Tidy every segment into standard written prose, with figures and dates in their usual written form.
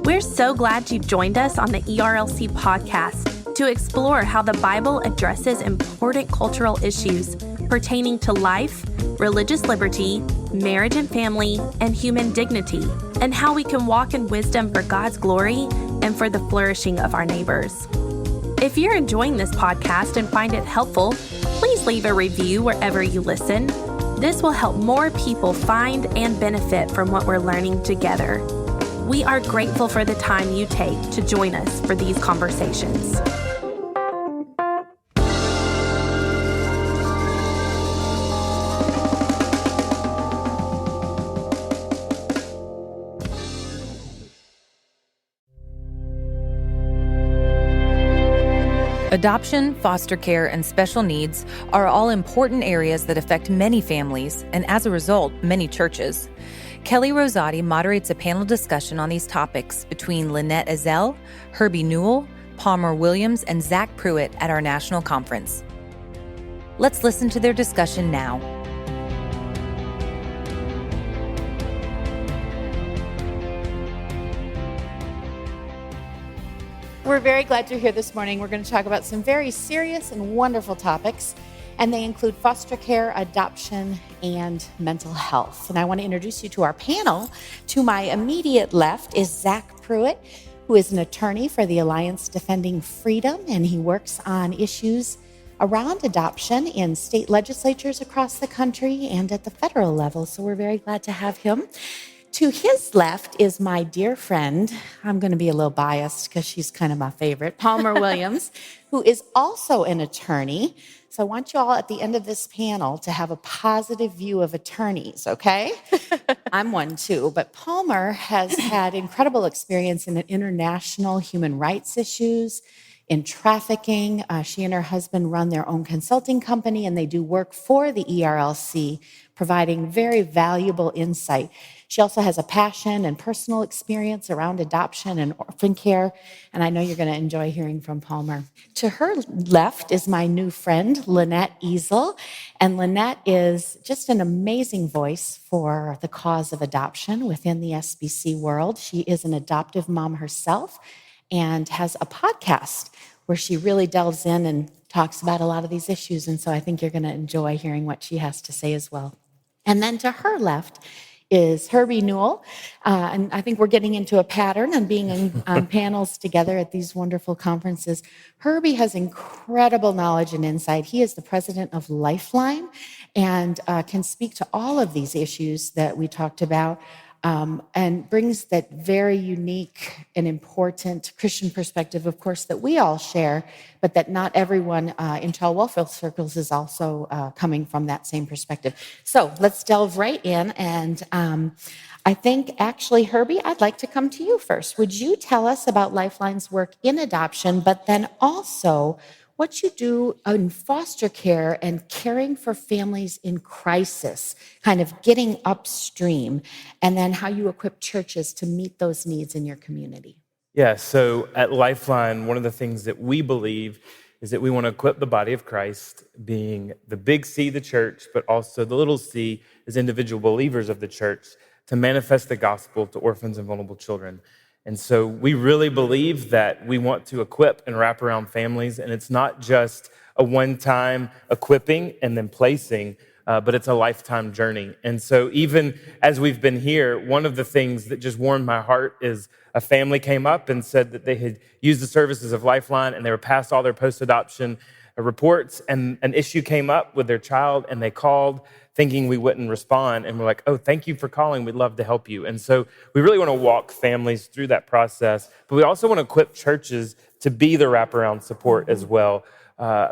We're so glad you've joined us on the ERLC podcast to explore how the Bible addresses important cultural issues pertaining to life, religious liberty, marriage and family, and human dignity, and how we can walk in wisdom for God's glory and for the flourishing of our neighbors. If you're enjoying this podcast and find it helpful, please leave a review wherever you listen. This will help more people find and benefit from what we're learning together. We are grateful for the time you take to join us for these conversations. Adoption, foster care, and special needs are all important areas that affect many families and, as a result, many churches. Kelly Rosati moderates a panel discussion on these topics between Lynnette Ezell, Herbie Newell, Palmer Williams, and Zack Pruitt at our national conference. Let's listen to their discussion now. We're very glad you're here this morning. We're going to talk about some very serious and wonderful topics, and they include foster care, adoption, and mental health. And I want to introduce you to our panel. To my immediate left is Zack Pruitt, who is an attorney for the Alliance Defending Freedom, and he works on issues around adoption in state legislatures across the country and at the federal level. So we're very glad to have him. To his left is my dear friend, I'm going to be a little biased because she's kind of my favorite, Palmer Williams, who is also an attorney. So I want you all at the end of this panel to have a positive view of attorneys, okay? I'm one too, but Palmer has had incredible experience in international human rights issues, in trafficking. She and her husband run their own consulting company, and they do work for the ERLC, providing very valuable insight. She also has a passion and personal experience around adoption and orphan care, and I know you're going to enjoy hearing from Palmer. To her left is my new friend, Lynnette Ezell, and Lynnette is just an amazing voice for the cause of adoption within the SBC world. She is an adoptive mom herself and has a podcast where she really delves in and talks about a lot of these issues, and so I think you're going to enjoy hearing what she has to say as well. And then to her left is Herbie Newell. And I think we're getting into a pattern and being on panels together at these wonderful conferences. Herbie has incredible knowledge and insight. He is the president of Lifeline and can speak to all of these issues that we talked about, and brings that very unique and important Christian perspective, of course, that we all share, but that not everyone in child welfare circles is also coming from that same perspective. So let's delve right in. And I think, actually, Herbie, I'd like to come to you first. Would you tell us about Lifeline's work in adoption, but then also what you do in foster care and caring for families in crisis, kind of getting upstream, and then how you equip churches to meet those needs in your community? Yeah, so at Lifeline, one of the things that we believe is that we want to equip the body of Christ, being the big C, the church, but also the little c as individual believers of the church, to manifest the gospel to orphans and vulnerable children. And so we really believe that we want to equip and wrap around families, and it's not just a one-time equipping and then placing, but it's a lifetime journey. And so even as we've been here, one of the things that just warmed my heart is a family came up and said that they had used the services of Lifeline and they were past all their post-adoption reports, and an issue came up with their child, and they called thinking we wouldn't respond. And we're like, oh, thank you for calling. We'd love to help you. And so we really want to walk families through that process, but we also want to equip churches to be the wraparound support as well,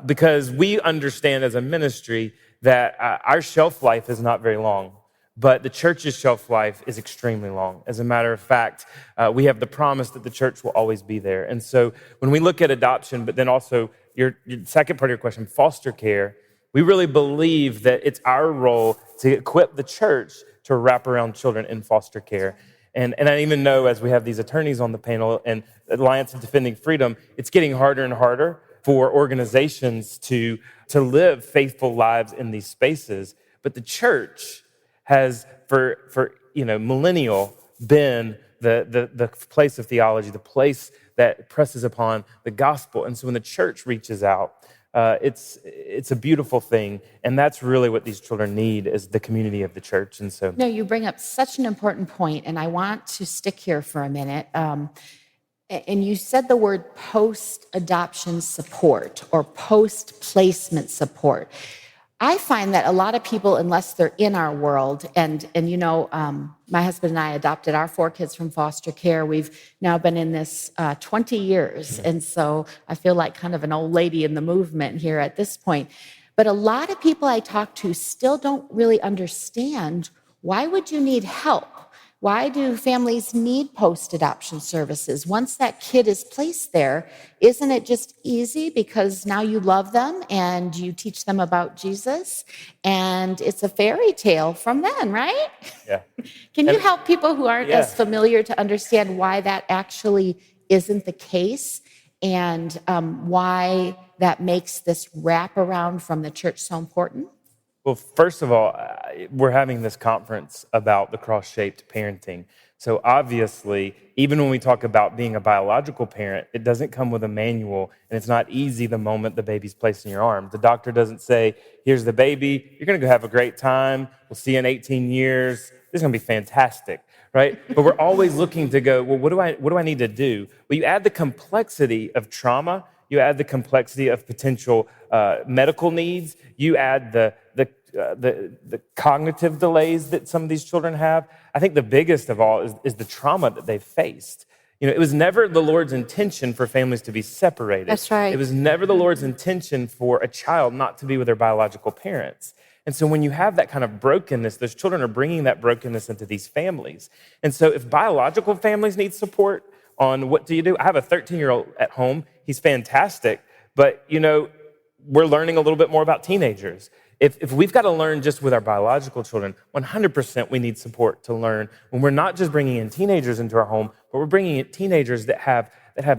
because we understand as a ministry that our shelf life is not very long, but the church's shelf life is extremely long. As a matter of fact, we have the promise that the church will always be there. And so when we look at adoption, but then also your second part of your question, foster care, we really believe that it's our role to equip the church to wrap around children in foster care. And I even know, as we have these attorneys on the panel and Alliance of Defending Freedom, it's getting harder and harder for organizations to live faithful lives in these spaces. But the church has for millennial been the place of theology, the place that presses upon the gospel. And so when the church reaches out, it's a beautiful thing, and that's really what these children need, is the community of the church. And so, No, you bring up such an important point, and I want to stick here for a minute. And you said the word post-adoption support or post-placement support. I find that a lot of people, unless they're in our world, and my husband and I adopted our 4 kids from foster care. We've now been in this 20 years, and so I feel like kind of an old lady in the movement here at this point. But a lot of people I talk to still don't really understand, why would you need help? Why do families need post-adoption services? Once that kid is placed there, isn't it just easy because now you love them and you teach them about Jesus, and it's a fairy tale from then, right? Yeah. Can you help people who aren't as familiar to understand why that actually isn't the case, and why that makes this wraparound from the church so important? Well, first of all, we're having this conference about the cross-shaped parenting. So obviously, even when we talk about being a biological parent, it doesn't come with a manual, and it's not easy the moment the baby's placed in your arms. The doctor doesn't say, here's the baby, you're going to go have a great time, we'll see you in 18 years, this is going to be fantastic, right? But we're always looking to go, well, what do I need to do? Well, you add the complexity of trauma, you add the complexity of potential medical needs, you add the cognitive delays that some of these children have. I think the biggest of all is the trauma that they've faced. It was never the Lord's intention for families to be separated. That's right. It was never the Lord's intention for a child not to be with their biological parents. And so when you have that kind of brokenness, those children are bringing that brokenness into these families. And so if biological families need support on what do you do, I have a 13-year-old at home. He's fantastic, but we're learning a little bit more about teenagers. If we've got to learn just with our biological children, 100% we need support to learn when we're not just bringing in teenagers into our home, but we're bringing in teenagers that have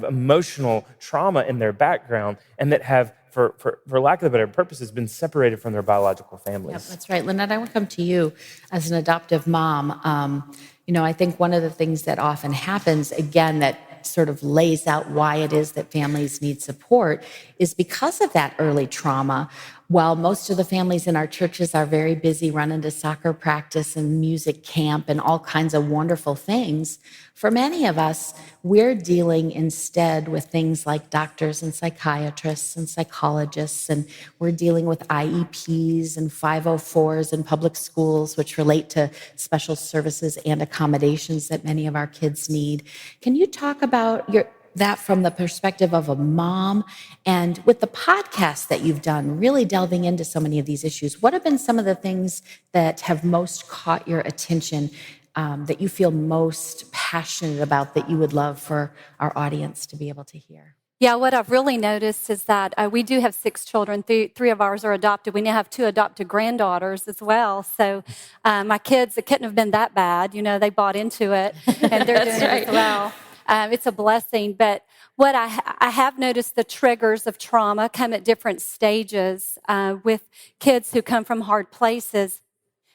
emotional trauma in their background and that have, for lack of a better purposes, been separated from their biological families. Yep, that's right. Lynnette, I want to come to you as an adoptive mom. I think one of the things that often happens, again, that sort of lays out why it is that families need support is because of that early trauma. While most of the families in our churches are very busy running to soccer practice and music camp and all kinds of wonderful things, for many of us, we're dealing instead with things like doctors and psychiatrists and psychologists, and we're dealing with IEPs and 504s in public schools, which relate to special services and accommodations that many of our kids need. Can you talk about that from the perspective of a mom, and with the podcast that you've done, really delving into so many of these issues? What have been some of the things that have most caught your attention, that you feel most passionate about, that you would love for our audience to be able to hear? Yeah, what I've really noticed is that we do have 6 children. 3 of ours are adopted. We now have 2 adopted granddaughters as well. So my kids, it couldn't have been that bad. They bought into it, and they're doing it as well. It's a blessing. But what I have noticed, the triggers of trauma come at different stages with kids who come from hard places.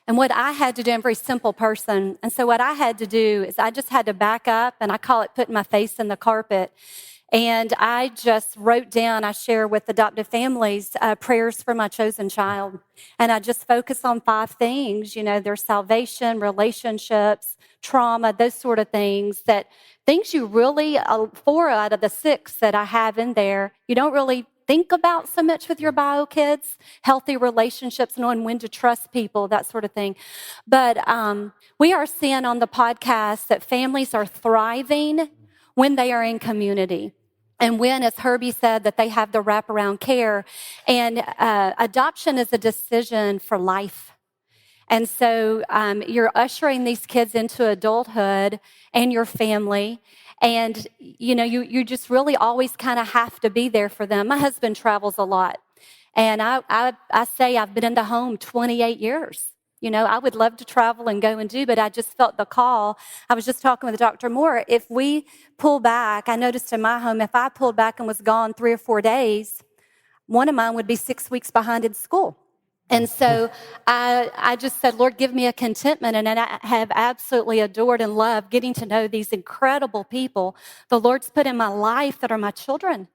And what I had to do, I'm a very simple person. And so what I had to do is I just had to back up, and I call it putting my face in the carpet. And I just wrote down, I share with adoptive families, prayers for my chosen child. And I just focus on 5 things, their salvation, relationships, trauma, those sort of things, things you really, 4 out of the 6 that I have in there, you don't really think about so much with your bio kids, healthy relationships, knowing when to trust people, that sort of thing. But we are seeing on the podcast that families are thriving when they are in community. And when, as Herbie said, that they have the wraparound care. And adoption is a decision for life. And so you're ushering these kids into adulthood and your family. And, you just really always kind of have to be there for them. My husband travels a lot. And I say I've been in the home 28 years. I would love to travel and go and do, but I just felt the call. I was just talking with Dr. Moore. If we pull back, I noticed in my home, if I pulled back and was gone 3 or 4 days, one of mine would be 6 weeks behind in school. And so I just said, Lord, give me a contentment. And I have absolutely adored and loved getting to know these incredible people the Lord's put in my life that are my children.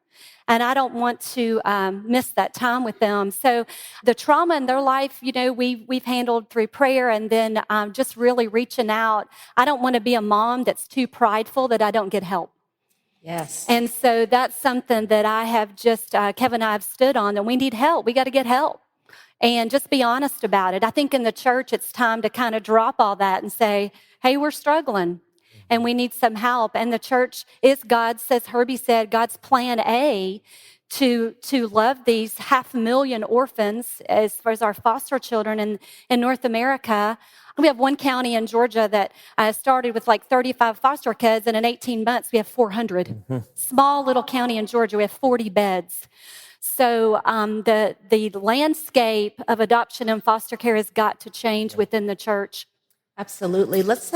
And I don't want to miss that time with them. So the trauma in their life, we've handled through prayer and then just really reaching out. I don't want to be a mom that's too prideful that I don't get help. Yes. And so that's something that I have just, Kevin and I have stood on, that we need help. We got to get help. And just be honest about it. I think in the church, it's time to kind of drop all that and say, hey, we're struggling and we need some help. And the church is God's, as Herbie said, God's plan A to love these 500,000 orphans as far as our foster children in North America. We have one county in Georgia that started with like 35 foster kids, and in 18 months, we have 400. Mm-hmm. Small little county in Georgia, we have 40 beds. So the landscape of adoption and foster care has got to change within the church. Absolutely. Let's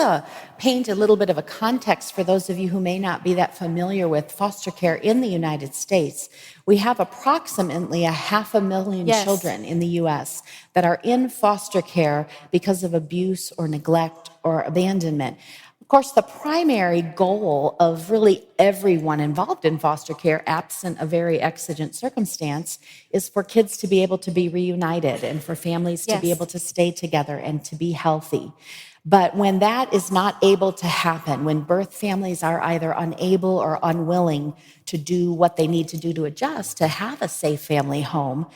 paint a little bit of a context for those of you who may not be that familiar with foster care in the United States. We have approximately 500,000 Yes. children in the U.S. that are in foster care because of abuse or neglect or abandonment. Of course, the primary goal of really everyone involved in foster care, absent a very exigent circumstance, is for kids to be able to be reunited and for families to be Yes. able to stay together and to be healthy. But when that is not able to happen, when birth families are either unable or unwilling to do what they need to do to adjust to have a safe family home,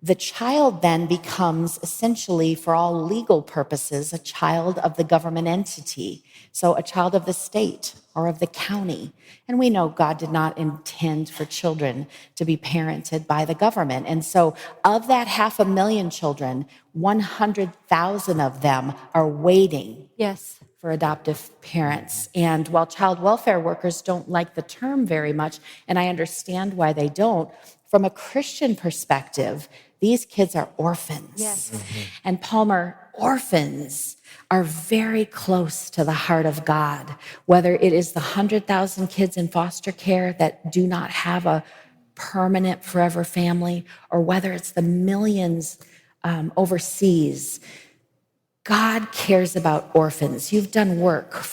the child then becomes essentially, for all legal purposes, a child of the government entity. So a child of the state or of the county. And we know God did not intend for children to be parented by the government. And so of that 500,000 children, 100,000 of them are waiting Yes. for adoptive parents. And while child welfare workers don't like the term very much, and I understand why they don't, from a Christian perspective, these kids are orphans. Yes. Mm-hmm. And Palmer, orphans are very close to the heart of God, whether it is the 100,000 kids in foster care that do not have a permanent forever family, or whether it's the millions overseas. God cares about orphans. You've done work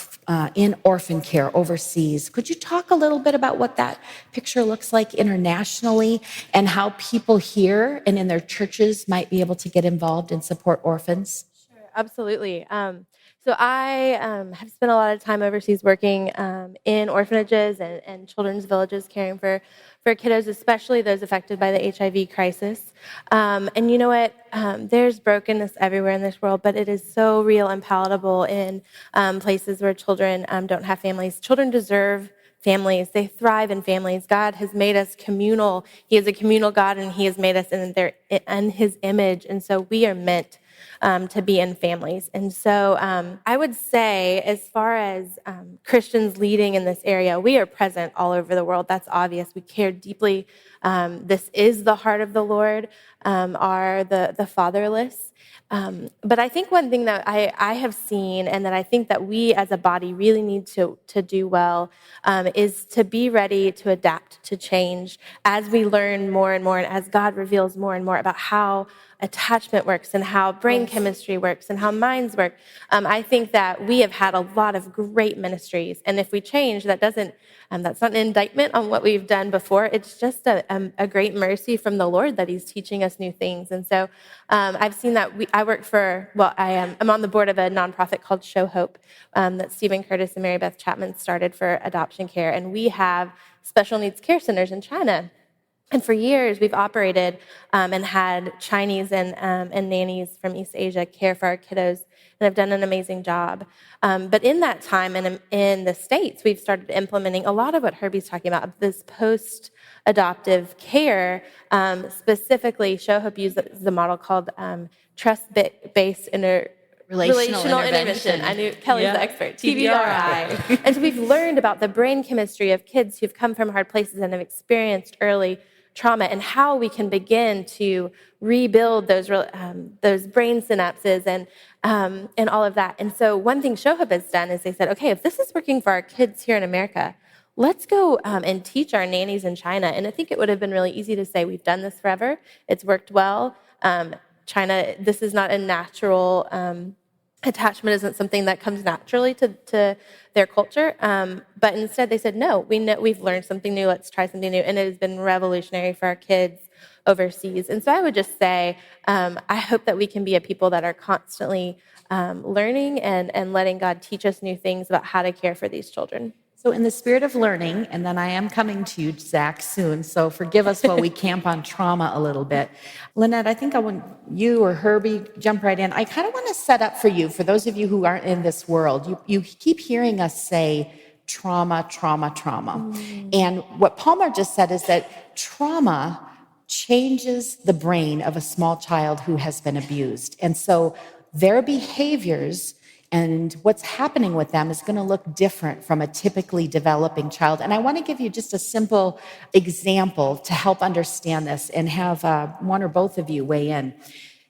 in orphan care overseas. Could you talk a little bit about what that picture looks like internationally and how people here and in their churches might be able to get involved and support orphans? Sure, absolutely. So I have spent a lot of time overseas working in orphanages and children's villages, caring for kiddos, especially those affected by the HIV crisis. And you know what? There's brokenness everywhere in this world, but it is so real and palatable in places where children don't have families. Children deserve families. They thrive in families. God has made us communal. He is a communal God, and He has made us in His image. And so we are meant to be in families. And so I would say, as far as Christians leading in this area, we are present all over the world. That's obvious. We care deeply. This is the heart of the Lord, are the fatherless. But I think one thing that I have seen, and that I think that we as a body really need to do well, is to be ready to adapt, to change, as we learn more and more, and as God reveals more and more about how attachment works and how brain chemistry works and how minds work. I think that we have had a lot of great ministries, and if we change, that's not an indictment on what we've done before. It's just a great mercy from the Lord that He's teaching us new things. And so I've seen that. I'm on the board of a nonprofit called Show Hope that Stephen Curtis and Mary Beth Chapman started for adoption care, and we have special needs care centers in China. And for years, we've operated and had Chinese and nannies from East Asia care for our kiddos, and have done an amazing job. But in that time, and in the States, we've started implementing a lot of what Herbie's talking about, this post-adoptive care. Specifically, Show Hope uses the model called trust-based Relational intervention. I knew Kelly's the expert. TBRI. And so we've learned about the brain chemistry of kids who've come from hard places and have experienced early trauma, and how we can begin to rebuild those brain synapses and all of that. And so one thing Show Hope has done is they said, okay, if this is working for our kids here in America, let's go and teach our nannies in China. And I think it would have been really easy to say, we've done this forever. It's worked well. China, this is not a natural attachment, isn't something that comes naturally to their culture. But instead they said, no, we've learned something new, let's try something new. And it has been revolutionary for our kids overseas. And so I would just say, I hope that we can be a people that are constantly learning and letting God teach us new things about how to care for these children. So in the spirit of learning, and then I am coming to you, Zack, soon, so forgive us while we camp on trauma a little bit. Lynnette, I think I want you or Herbie jump right in. I kind of want to set up for you, for those of you who aren't in this world, you keep hearing us say trauma, trauma, trauma. And what Palmer just said is that trauma changes the brain of a small child who has been abused. And so their behaviors and what's happening with them is going to look different from a typically developing child. And I want to give you just a simple example to help understand this and have one or both of you weigh in.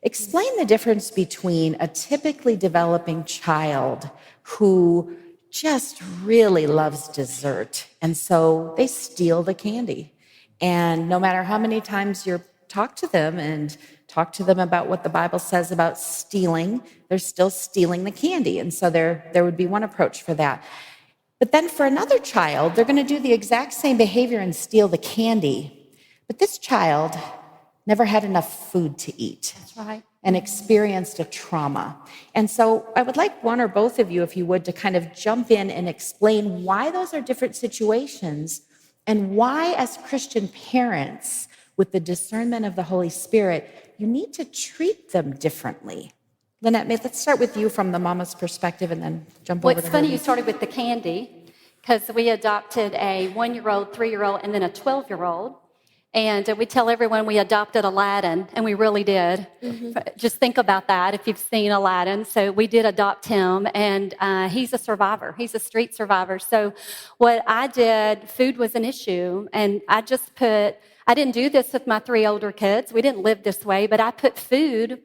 Explain the difference between a typically developing child who just really loves dessert, and so they steal the candy. And no matter how many times you talk to them about what the Bible says about stealing, they're still stealing the candy. And so there would be one approach for that. But then for another child, they're going to do the exact same behavior and steal the candy. But this child never had enough food to eat. That's right. And experienced a trauma. And so I would like one or both of you, if you would, to kind of jump in and explain why those are different situations and why, as Christian parents, with the discernment of the Holy Spirit, you need to treat them differently. Lynnette, let's start with you from the mama's perspective and then jump over to It's funny Herbie. you started with the candy, because we adopted a 1-year-old, 3-year-old, and then a 12-year-old. And we tell everyone we adopted Aladdin, and we really did. Just think about that if you've seen Aladdin. So we did adopt him, and he's a survivor. He's a street survivor. So what I did, food was an issue, and I didn't do this with my 3 older kids. We didn't live this way, but I put food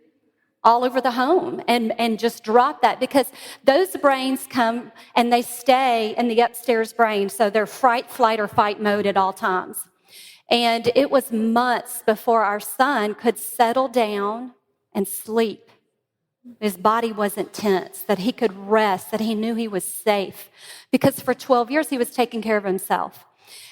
all over the home and just dropped that, because those brains come and they stay in the upstairs brain. So they're flight, or fight mode at all times. And it was months before our son could settle down and sleep. His body wasn't tense, that he could rest, that he knew he was safe. Because for 12 years, he was taking care of himself.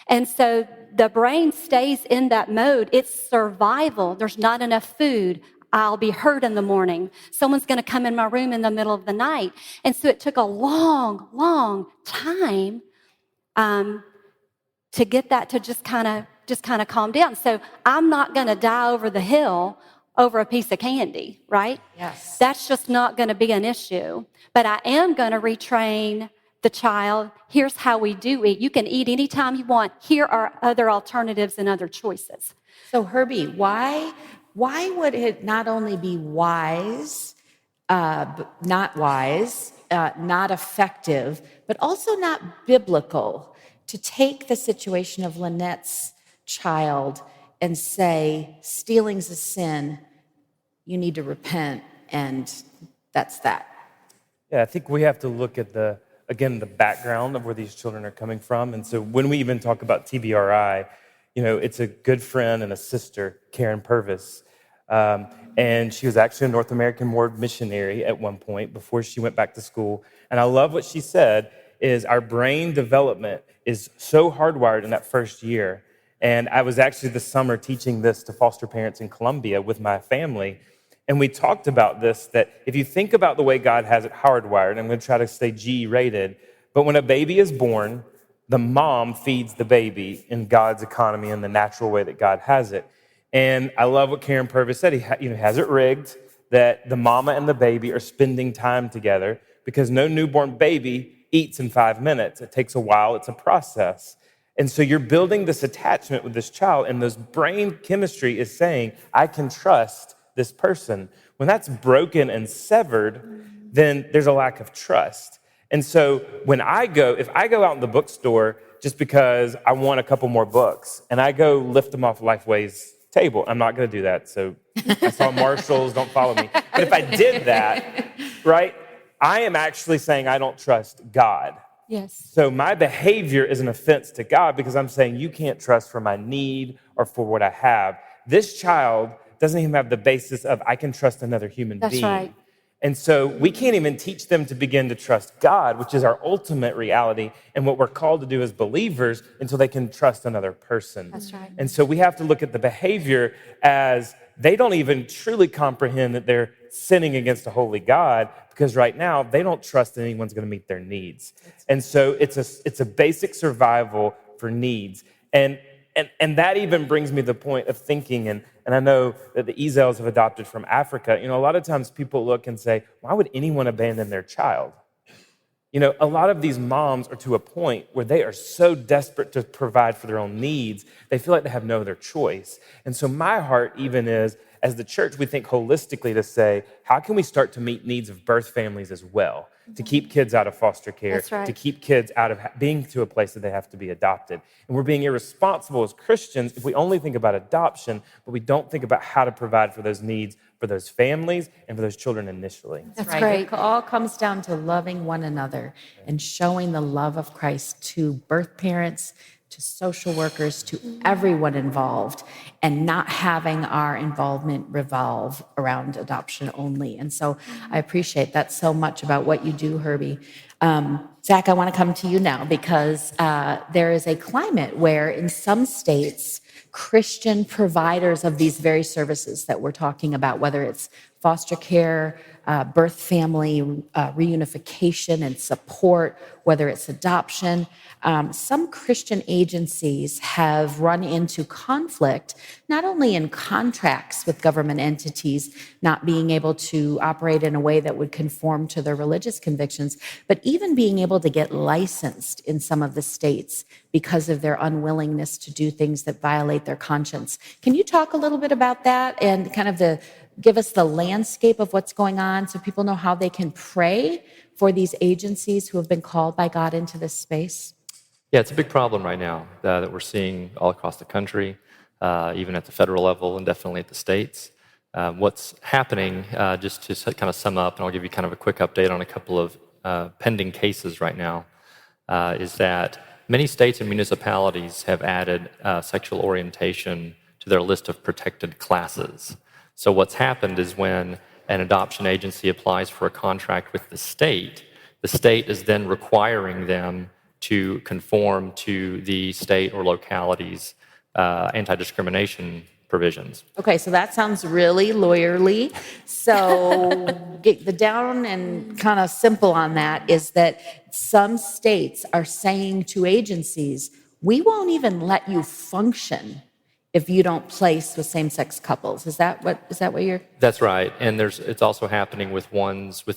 And so the brain stays in that mode. It's survival. There's not enough food. I'll be hurt in the morning. Someone's going to come in my room in the middle of the night. And so it took a long, long time to get that to just kind of calm down. So I'm not going to die over the hill over a piece of candy, right? Yes. That's just not going to be an issue. But I am going to retrain the child. Here's how we do eat. You can eat anytime you want. Here are other alternatives and other choices. So Herbie, why would it not only be wise, not effective, but also not biblical to take the situation of Lynnette's child and say, stealing's a sin, you need to repent, and that's that? Yeah, I think we have to look at the background of where these children are coming from. And so when we even talk about TBRI, it's a good friend and a sister, Karen Purvis. And she was actually a North American ward missionary at one point before she went back to school. And I love what she said is our brain development is so hardwired in that first year. And I was actually this summer teaching this to foster parents in Colombia with my family. And we talked about this, that if you think about the way God has it hardwired, I'm going to try to stay G-rated, but when a baby is born, the mom feeds the baby in God's economy in the natural way that God has it. And I love what Karen Purvis said. He has it rigged that the mama and the baby are spending time together, because no newborn baby eats in 5 minutes. It takes a while. It's a process. And so you're building this attachment with this child, and this brain chemistry is saying, I can trust this person. When that's broken and severed, then there's a lack of trust. And so if I go out in the bookstore just because I want a couple more books, and I go lift them off Lifeway's table, I'm not going to do that. So I saw Marshalls, don't follow me. But if I did that, right, I am actually saying I don't trust God. Yes. So my behavior is an offense to God, because I'm saying you can't trust for my need or for what I have. This child doesn't even have the basis of I can trust another human That's being. right. And so we can't even teach them to begin to trust God, which is our ultimate reality and what we're called to do as believers, until they can trust another person. That's right. And so we have to look at the behavior as they don't even truly comprehend that they're sinning against a holy God, because right now they don't trust that anyone's going to meet their needs. And so it's a basic survival for needs. And that even brings me to the point of thinking, and I know that the Ezells have adopted from Africa. A lot of times people look and say, why would anyone abandon their child? A lot of these moms are to a point where they are so desperate to provide for their own needs, they feel like they have no other choice. And so my heart even is, as the church, we think holistically to say, how can we start to meet needs of birth families as well? To keep kids out of foster care, That's right. to keep kids out of being to a place that they have to be adopted. And we're being irresponsible as Christians if we only think about adoption, but we don't think about how to provide for those needs for those families and for those children initially. That's right. great. It all comes down to loving one another and showing the love of Christ to birth parents, to social workers, to everyone involved, and not having our involvement revolve around adoption only. And so I appreciate that so much about what you do, Herbie. Zack, I want to come to you now, because there is a climate where in some states, Christian providers of these very services that we're talking about, whether it's foster care, birth family reunification and support, whether it's adoption, some Christian agencies have run into conflict, not only in contracts with government entities not being able to operate in a way that would conform to their religious convictions, but even being able to get licensed in some of the states because of their unwillingness to do things that violate their conscience. Can you talk a little bit about that and kind of give us the landscape of what's going on so people know how they can pray for these agencies who have been called by God into this space? Yeah, it's a big problem right now that we're seeing all across the country, even at the federal level and definitely at the states. What's happening, just to kind of sum up, and I'll give you kind of a quick update on a couple of pending cases right now, is that many states and municipalities have added sexual orientation to their list of protected classes. So what's happened is when an adoption agency applies for a contract with the state is then requiring them to conform to the state or locality's anti-discrimination provisions. Okay, so that sounds really lawyerly. So get the down and kind of simple on that is that some states are saying to agencies, we won't even let you function if you don't place with same-sex couples. Is that what you're? That's right, and it's also happening with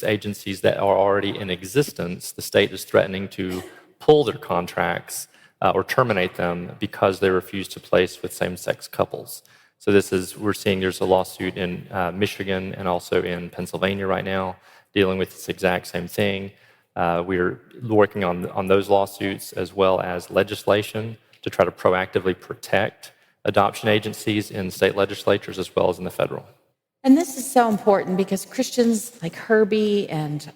agencies that are already in existence. The state is threatening to pull their contracts or terminate them because they refuse to place with same-sex couples. So we're seeing there's a lawsuit in Michigan and also in Pennsylvania right now dealing with this exact same thing. We're working on those lawsuits as well as legislation to try to proactively protect adoption agencies in state legislatures as well as in the federal. And this is so important because Christians like Herbie and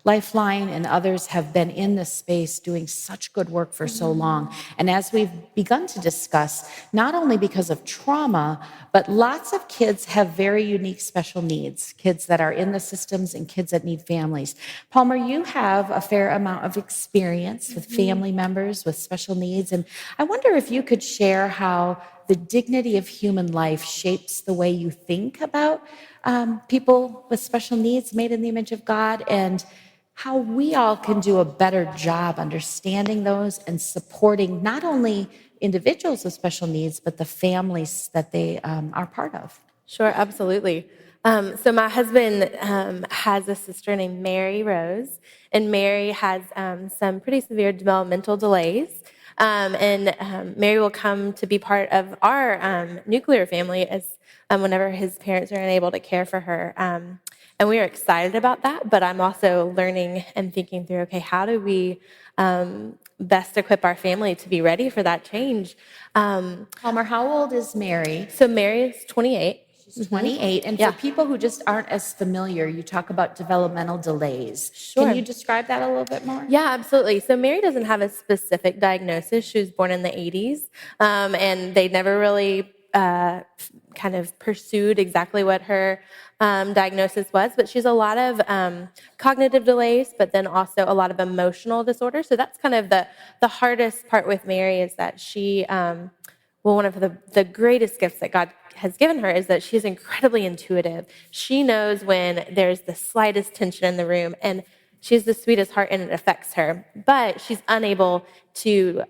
Lifeline and others have been in this space doing such good work for so long. And as we've begun to discuss, not only because of trauma, but lots of kids have very unique special needs, kids that are in the systems and kids that need families. Palmer, you have a fair amount of experience with family members with special needs. And I wonder if you could share how the dignity of human life shapes the way you think about people with special needs made in the image of God, and how we all can do a better job understanding those and supporting not only individuals with special needs, but the families that they are part of. Sure, absolutely. So my husband has a sister named Mary Rose, and Mary has some pretty severe developmental delays. And Mary will come to be part of our nuclear family as whenever his parents are unable to care for her. And we are excited about that, but I'm also learning and thinking through, okay, how do we best equip our family to be ready for that change? Palmer, how old is Mary? So Mary is 28. She's 28. And for people who just aren't as familiar, you talk about developmental delays. Sure. Can you describe that a little bit more? Yeah, absolutely. So Mary doesn't have a specific diagnosis. She was born in the 80s, and they never really kind of pursued exactly what her diagnosis was, but she has a lot of cognitive delays, but then also a lot of emotional disorders. So that's kind of the hardest part with Mary, is that she, one of the greatest gifts that God has given her is that she's incredibly intuitive. She knows when there's the slightest tension in the room, and she has the sweetest heart and it affects her, but she's unable to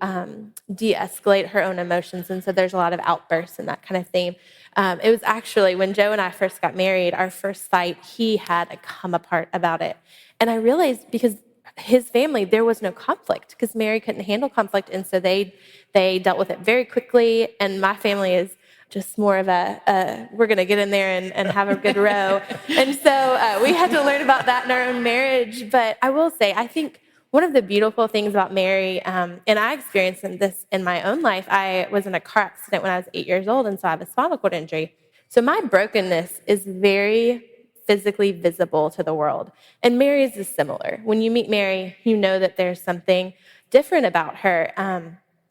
de-escalate her own emotions. And so there's a lot of outbursts and that kind of thing. It was actually when Joe and I first got married, our first fight, he had a come apart about it. And I realized, because his family, there was no conflict, because Mary couldn't handle conflict. And so they dealt with it very quickly. And my family is just more of we're going to get in there and have a good row. And so we had to learn about that in our own marriage. But I will say, I think one of the beautiful things about Mary, and I experienced this in my own life, I was in a car accident when I was 8 years old, and so I have a spinal cord injury. So my brokenness is very physically visible to the world. And Mary's is similar. When you meet Mary, you know that there's something different about her.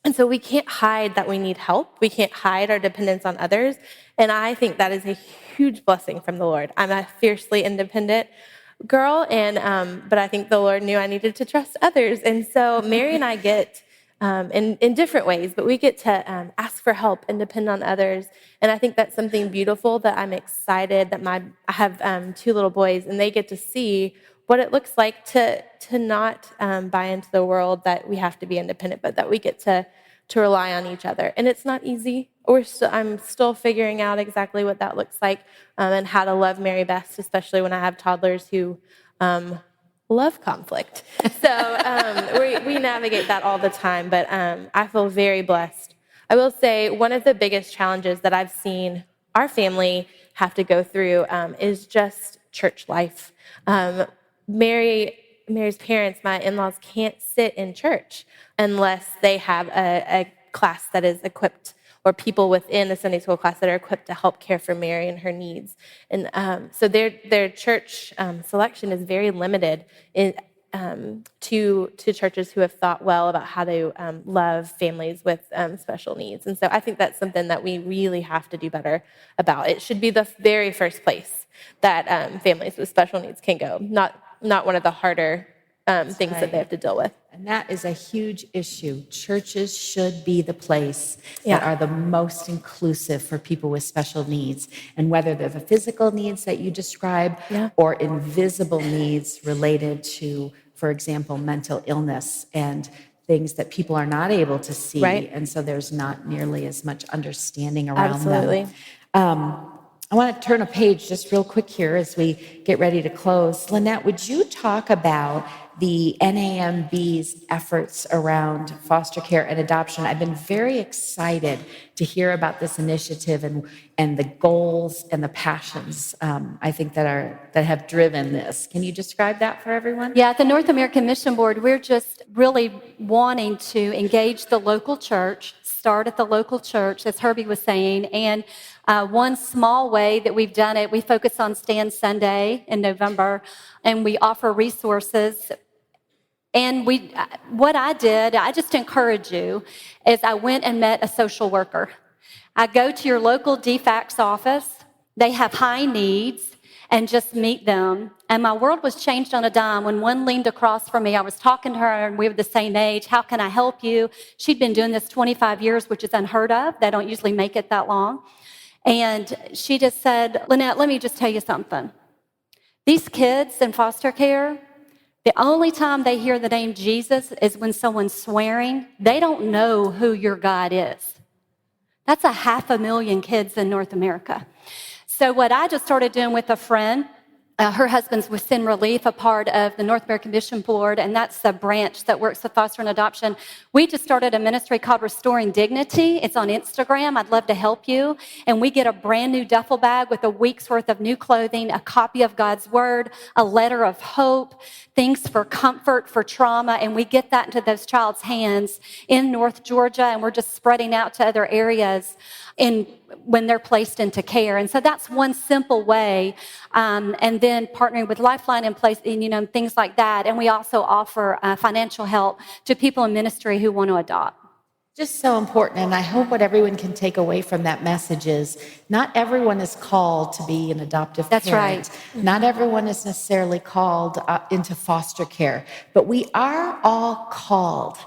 And so we can't hide that we need help. We can't hide our dependence on others. And I think that is a huge blessing from the Lord. I'm a fiercely independent girl, but I think the Lord knew I needed to trust others. And so Mary and I get, in different ways, but we get to ask for help and depend on others. And I think that's something beautiful that I'm excited that I have 2 little boys, and they get to see what it looks like to not buy into the world that we have to be independent, but that we get to rely on each other. And it's not easy. I'm still figuring out exactly what that looks like, and how to love Mary best, especially when I have toddlers who love conflict. So we navigate that all the time, but I feel very blessed. I will say one of the biggest challenges that I've seen our family have to go through is just church life. Mary's parents, my in-laws, can't sit in church unless they have a class that is equipped, or people within the Sunday school class that are equipped to help care for Mary and her needs. And so their church selection is very limited to churches who have thought well about how to love families with special needs. And so I think that's something that we really have to do better about. It should be the very first place that families with special needs can go, not one of the harder things that they have to deal with. And that is a huge issue. Churches should be the place that are the most inclusive for people with special needs. And whether they're the physical needs that you describe or invisible needs related to, for example, mental illness and things that people are not able to see. Right. And so there's not nearly as much understanding around them. I want to turn a page just real quick here as we get ready to close. Lynnette, would you talk about the NAMB's efforts around foster care and adoption? I've been very excited to hear about this initiative and the goals and the passions I think that have driven this. Can you describe that for everyone? Yeah, at the North American Mission Board, we're just really wanting to engage the local church, start at the local church, as Herbie was saying, and one small way that we've done it, we focus on Stand Sunday in November, and we offer resources. And what I did, I just encourage you, is I went and met a social worker. I go to your local DFACS office. They have high needs, and just meet them. And my world was changed on a dime when one leaned across from me. I was talking to her, and we were the same age. How can I help you? She'd been doing this 25 years, which is unheard of. They don't usually make it that long. And she just said, Lynnette, let me just tell you something. These kids in foster care, the only time they hear the name Jesus is when someone's swearing. They don't know who your God is. That's 500,000 kids in North America. So what I just started doing with a friend, her husband's with Sin Relief, a part of the North American Mission Board, and that's the branch that works with foster and adoption. We just started a ministry called Restoring Dignity. It's on Instagram. I'd love to help you. And we get a brand new duffel bag with a week's worth of new clothing, a copy of God's Word, a letter of hope, things for comfort, for trauma, and we get that into those child's hands in North Georgia, and we're just spreading out to other areas when they're placed into care. And so that's one simple way. And then partnering with Lifeline in place, and, things like that. And we also offer financial help to people in ministry who want to adopt. Just so important. And I hope what everyone can take away from that message is not everyone is called to be an adoptive That's parent. right. Not everyone is necessarily called into foster care, but we are all called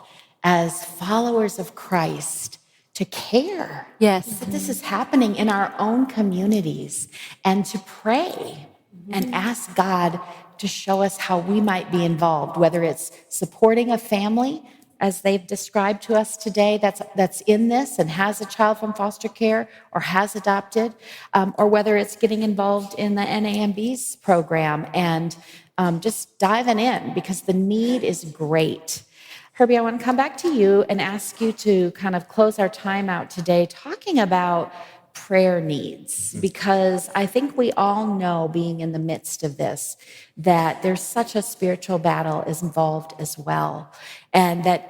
as followers of Christ to care. Yes. That this is happening in our own communities, and to pray and ask God to show us how we might be involved, whether it's supporting a family, as they've described to us today, that's in this and has a child from foster care or has adopted, or whether it's getting involved in the NAMB's program and just diving in, because the need is great. Herbie, I want to come back to you and ask you to kind of close our time out today talking about prayer needs, because I think we all know, being in the midst of this, that there's such a spiritual battle is involved as well, and that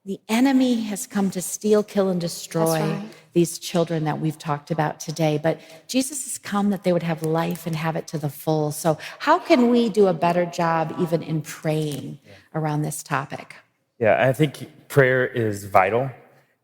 the enemy has come to steal, kill, and destroy these children that we've talked about today. But Jesus has come that they would have life and have it to the full. So how can we do a better job even in praying around this topic? Yeah, I think prayer is vital.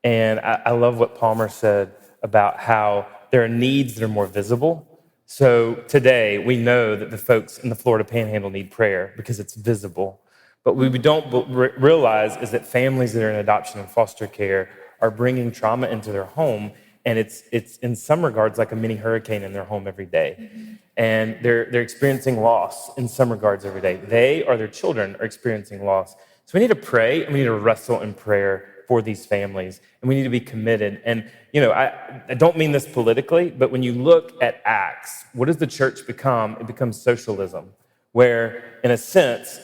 And I love what Palmer said about how there are needs that are more visible. So today we know that the folks in the Florida Panhandle need prayer because it's visible. But what we don't realize is that families that are in adoption and foster care are bringing trauma into their home, and it's in some regards like a mini hurricane in their home every day. Mm-hmm. And they're experiencing loss in some regards every day. They or their children are experiencing loss. So we need to pray, and we need to wrestle in prayer for these families, and we need to be committed. And I don't mean this politically, but when you look at Acts, what does the church become? It becomes socialism, where in a sense,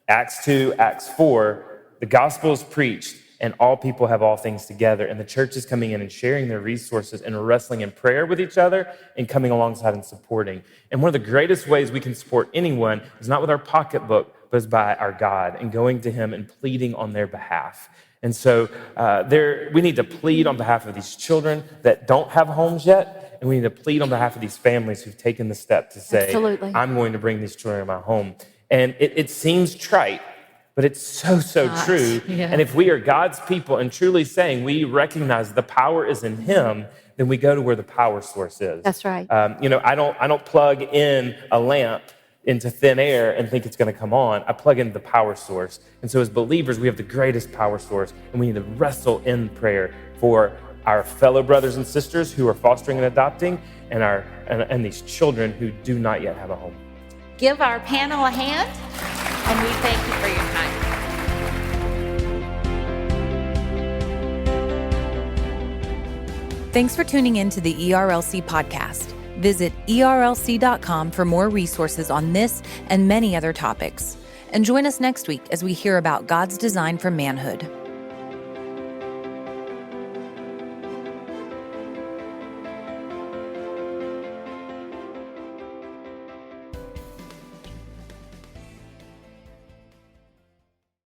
Acts 2, Acts 4, the gospel is preached and all people have all things together, and the church is coming in and sharing their resources and wrestling in prayer with each other and coming alongside and supporting. And one of the greatest ways we can support anyone is not with our pocketbook, but is by our God and going to him and pleading on their behalf. And so we need to plead on behalf of these children that don't have homes yet, and we need to plead on behalf of these families who've taken the step to say, Absolutely. I'm going to bring these children in my home. And it seems trite, but it's so true. Yeah. And if we are God's people and truly saying we recognize the power is in him, then we go to where the power source is. That's right. I don't plug in a lamp into thin air and think it's going to come on. I plug into the power source. And so as believers, we have the greatest power source, and we need to wrestle in prayer for our fellow brothers and sisters who are fostering and adopting, and these children who do not yet have a home. Give our panel a hand, and we thank you for your time. Thanks for tuning in to the ERLC podcast. Visit ERLC.com for more resources on this and many other topics. And join us next week as we hear about God's design for manhood.